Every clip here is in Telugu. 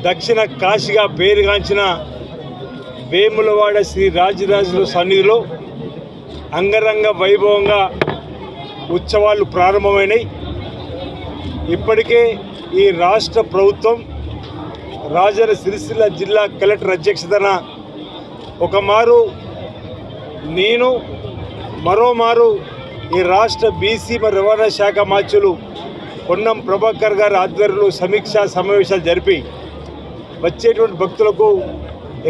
దక్షిణ కాశీగా పేరుగాంచిన వేములవాడ శ్రీ రాజరాజేశ్వర సన్నిధిలో అంగరంగ వైభవంగా ఉత్సవాలు ప్రారంభమైనాయి. ఇప్పటికే ఈ రాష్ట్ర ప్రభుత్వం రాజన్న సిరిసిల్ల జిల్లా కలెక్టర్ అధ్యక్షతన ఒకమారు నేను మరోమారు ఈ రాష్ట్ర బీసీ మరియు రవాణా శాఖ మంత్రులు పొన్నం ప్రభాకర్ గారి ఆధ్వర్యంలో సమీక్షా సమావేశాలు జరిపి వచ్చేటువంటి భక్తులకు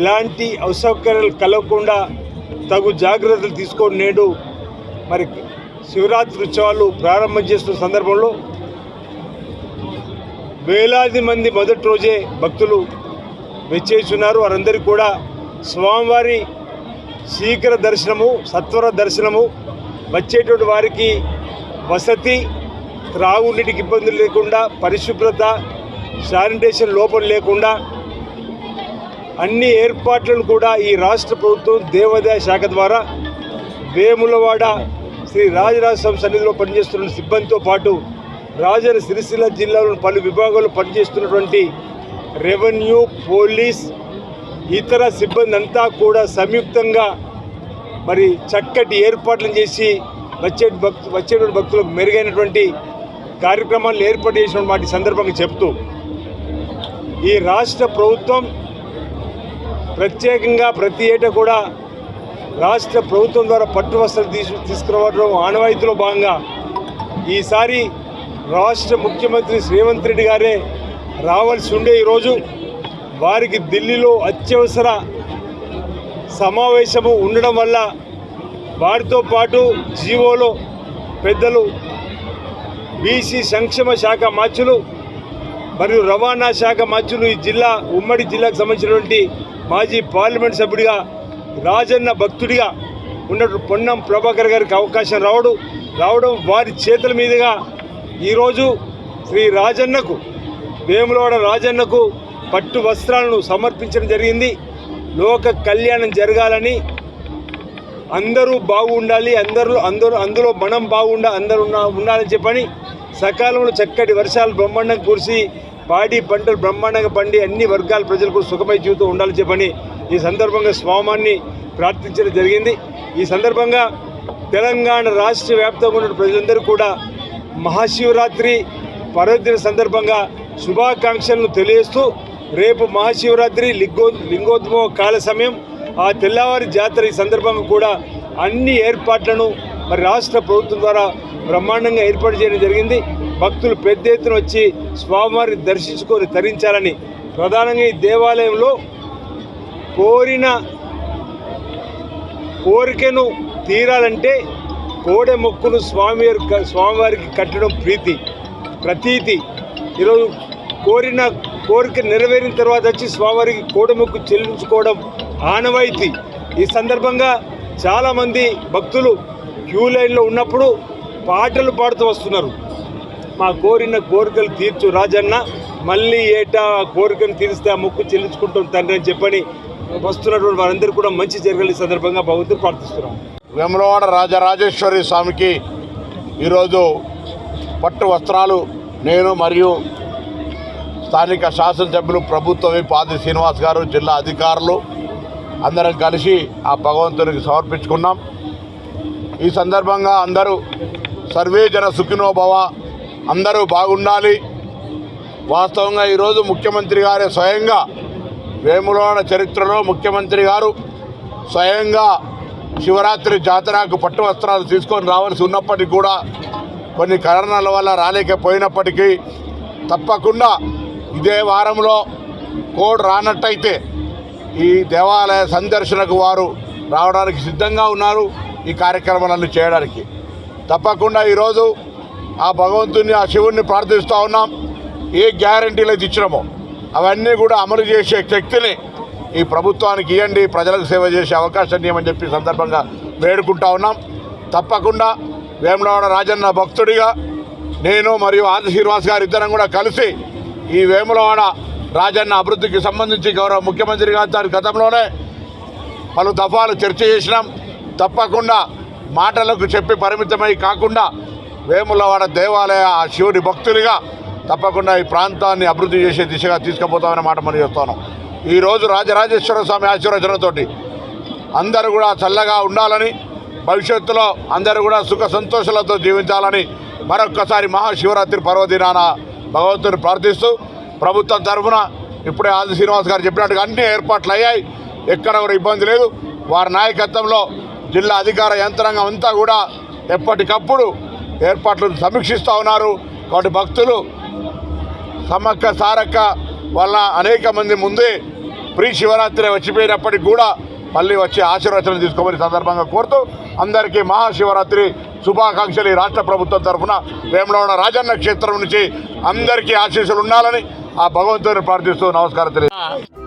ఎలాంటి అసౌకర్యాలు కలగకుండా తగు జాగ్రత్తలు తీసుకొని నేడు మరి శివరాత్రి ఉత్సవాలు ప్రారంభం చేస్తున్న సందర్భంలో వేలాది మంది మొదటి రోజే భక్తులు వెచ్చేస్తున్నారు. వారందరికీ కూడా స్వామివారి శీఘ్ర దర్శనము, సత్వర దర్శనము, వచ్చేటువంటి వారికి వసతి, త్రాగునీటికి ఇబ్బందులు లేకుండా, పరిశుభ్రత, శానిటేషన్ లోపం లేకుండా అన్ని ఏర్పాట్లను కూడా ఈ రాష్ట్ర ప్రభుత్వం దేవాదాయ శాఖ ద్వారా వేములవాడ శ్రీ రాజరాజేశ్వర సన్నిధిలో పనిచేస్తున్న సిబ్బందితో పాటు రాజన్న సిరిసిల్ల జిల్లాలోని పలు విభాగాల్లో పనిచేస్తున్నటువంటి రెవెన్యూ, పోలీస్, ఇతర సిబ్బంది అంతా కూడా సంయుక్తంగా మరి చక్కటి ఏర్పాట్లను చేసి వచ్చేటువంటి భక్తులకు మెరుగైనటువంటి కార్యక్రమాలను ఏర్పాటు చేసిన వాటి సందర్భంగా చెప్తూ ఈ రాష్ట్ర ప్రభుత్వం ప్రత్యేకంగా ప్రతి ఏటా కూడా రాష్ట్ర ప్రభుత్వం ద్వారా పట్టు వస్త్రాలు తీసుకురావడం ఆనవాయితీలో భాగంగా ఈసారి రాష్ట్ర ముఖ్యమంత్రి రేవంత్ రెడ్డి గారే రావాల్సి ఉండే ఈరోజు వారికి ఢిల్లీలో అత్యవసర సమావేశము ఉండడం వల్ల వారితో పాటు జీవోలో పెద్దలు బీసీ సంక్షేమ శాఖ మంత్రులు మరియు రవాణా శాఖ మంత్రులు, ఈ జిల్లా ఉమ్మడి జిల్లాకు సంబంధించినటువంటి మాజీ పార్లమెంట్ సభ్యుడిగా రాజన్న భక్తుడిగా ఉన్నటువంటి పొన్నం ప్రభాకర్ గారికి అవకాశం రావడం వారి చేతుల మీదుగా ఈరోజు శ్రీ రాజన్నకు, వేములవాడ రాజన్నకు పట్టు వస్త్రాలను సమర్పించడం జరిగింది. లోక కళ్యాణం జరగాలని, అందరూ బాగుండాలి, అందులో మనం అందరూ ఉండాలని చెప్పని సకాలంలో చక్కటి వర్షాలు బ్రహ్మాండంగా కురిసి పాడి పంటలు బ్రహ్మాండంగా పండి అన్ని వర్గాల ప్రజలకు సుఖమయ జీవితం ఉండాలని చెప్పని ఈ సందర్భంగా స్వామాన్ని ప్రార్థించడం జరిగింది. ఈ సందర్భంగా తెలంగాణ రాష్ట్ర వ్యాప్తంగా ఉన్న ప్రజలందరూ కూడా మహాశివరాత్రి పర్వదిన సందర్భంగా శుభాకాంక్షలను తెలియజేస్తూ రేపు మహాశివరాత్రి లింగోద్భవ కాల సమయం, ఆ తెల్లవారి జాతర ఈ సందర్భంగా కూడా అన్ని ఏర్పాట్లను మరి రాష్ట్ర ప్రభుత్వం ద్వారా బ్రహ్మాండంగా ఏర్పాటు చేయడం జరిగింది. భక్తులు పెద్ద ఎత్తున వచ్చి స్వామివారిని దర్శించుకొని తరించాలని, ప్రధానంగా ఈ దేవాలయంలో కోరికను తీరాలంటే కోడె మొక్కును స్వామివారికి కట్టడం ప్రతీతి. ఈరోజు కోరిక నెరవేరిన తర్వాత వచ్చి స్వామివారికి కోడె మొక్కు చెల్లించుకోవడం ఆనవాయితీ. ఈ సందర్భంగా చాలామంది భక్తులు క్యూ లైన్లో ఉన్నప్పుడు పాటలు పాడుతూ వస్తున్నారు. మా కోరికలు తీర్చు రాజన్న, మళ్ళీ ఏటా కోరికను తీరిస్తే ఆ మొక్కు చెల్లించుకుంటాం తండ్రి అని చెప్పని వస్తున్నటువంటి వారందరూ కూడా మంచి జరగాలి సందర్భంగా భగవంతుడు ప్రార్థిస్తున్నాం. వేములవాడ రాజరాజేశ్వరి స్వామికి ఈరోజు పట్టు వస్త్రాలు నేను మరియు స్థానిక శాసనసభ్యులు ప్రభుత్వ పాది శ్రీనివాస్ గారు, జిల్లా అధికారులు అందరం కలిసి ఆ భగవంతునికి సమర్పించుకున్నాం. ఈ సందర్భంగా అందరూ సర్వే జన సుఖినోభవ, అందరూ బాగుండాలి. వాస్తవంగా ఈరోజు ముఖ్యమంత్రి గారే స్వయంగా వేములవాడ చరిత్రలో ముఖ్యమంత్రి గారు స్వయంగా శివరాత్రి జాతరకు పట్టు వస్త్రాలు తీసుకొని రావాల్సి ఉన్నప్పటికీ కూడా కొన్ని కారణాల వల్ల రాలేకపోయినప్పటికీ తప్పకుండా ఇదే వారంలో కోడ్ రానట్టయితే ఈ దేవాలయ సందర్శనకు వారు రావడానికి సిద్ధంగా ఉన్నారు. ఈ కార్యక్రమాలన్నీ చేయడానికి తప్పకుండా ఈరోజు ఆ భగవంతుని, ఆ శివుణ్ణి ప్రార్థిస్తూ ఉన్నాం. ఏ గ్యారంటీలు అయితే ఇచ్చినామో అవన్నీ కూడా అమలు చేసే శక్తిని ఈ ప్రభుత్వానికి ఇవ్వండి, ప్రజలకు సేవ చేసే అవకాశాన్ని ఇవ్వమని చెప్పి సందర్భంగా వేడుకుంటా ఉన్నాం. తప్పకుండా వేములవాడ రాజన్న భక్తుడిగా నేను మరియు ఆది శ్రీనివాస్ గారు ఇద్దరం కూడా కలిసి ఈ వేములవాడ రాజన్న అభివృద్ధికి సంబంధించి గౌరవ ముఖ్యమంత్రి గారి గతంలోనే పలు దఫాలు చర్చ చేసినాం. తప్పకుండా మాటలకు చెప్పి పరిమితమై కాకుండా వేములవాడ దేవాలయ ఆ శివుని భక్తులుగా తప్పకుండా ఈ ప్రాంతాన్ని అభివృద్ధి చేసే దిశగా తీసుకుపోతామనే మాట మనం చేస్తున్నాం. ఈరోజు రాజరాజేశ్వర స్వామి ఆశీర్వచనతోటి అందరూ కూడా చల్లగా ఉండాలని, భవిష్యత్తులో అందరూ కూడా సుఖ సంతోషాలతో జీవించాలని మరొక్కసారి మహాశివరాత్రి పర్వదినాన భగవంతుని ప్రార్థిస్తూ ప్రభుత్వం తరఫున ఇప్పుడే ఆది శ్రీనివాస్ గారు చెప్పినట్టుగా అన్ని ఏర్పాట్లు అయ్యాయి. ఎక్కడ కూడా ఇబ్బంది లేదు. వారి నాయకత్వంలో జిల్లా అధికార యంత్రాంగం అంతా కూడా ఎప్పటికప్పుడు ఏర్పాట్లను సమీక్షిస్తూ ఉన్నారు. కాబట్టి భక్తులు సమ్మక్క సారక్క వల్ల అనేక మంది ముందే ప్రీ శివరాత్రి వచ్చిపోయినప్పటికీ కూడా మళ్ళీ వచ్చి ఆశీర్వచనం తీసుకోమని సందర్భంగా కోరుతూ అందరికీ మహాశివరాత్రి శుభాకాంక్షలు రాష్ట్ర ప్రభుత్వం తరఫున వేములవాడ రాజన్న క్షేత్రం నుంచి అందరికీ ఆశీస్సులు ఉండాలని ఆ భగవంతుని ప్రార్థిస్తూ నమస్కారం తెలియజేస్తున్నాను.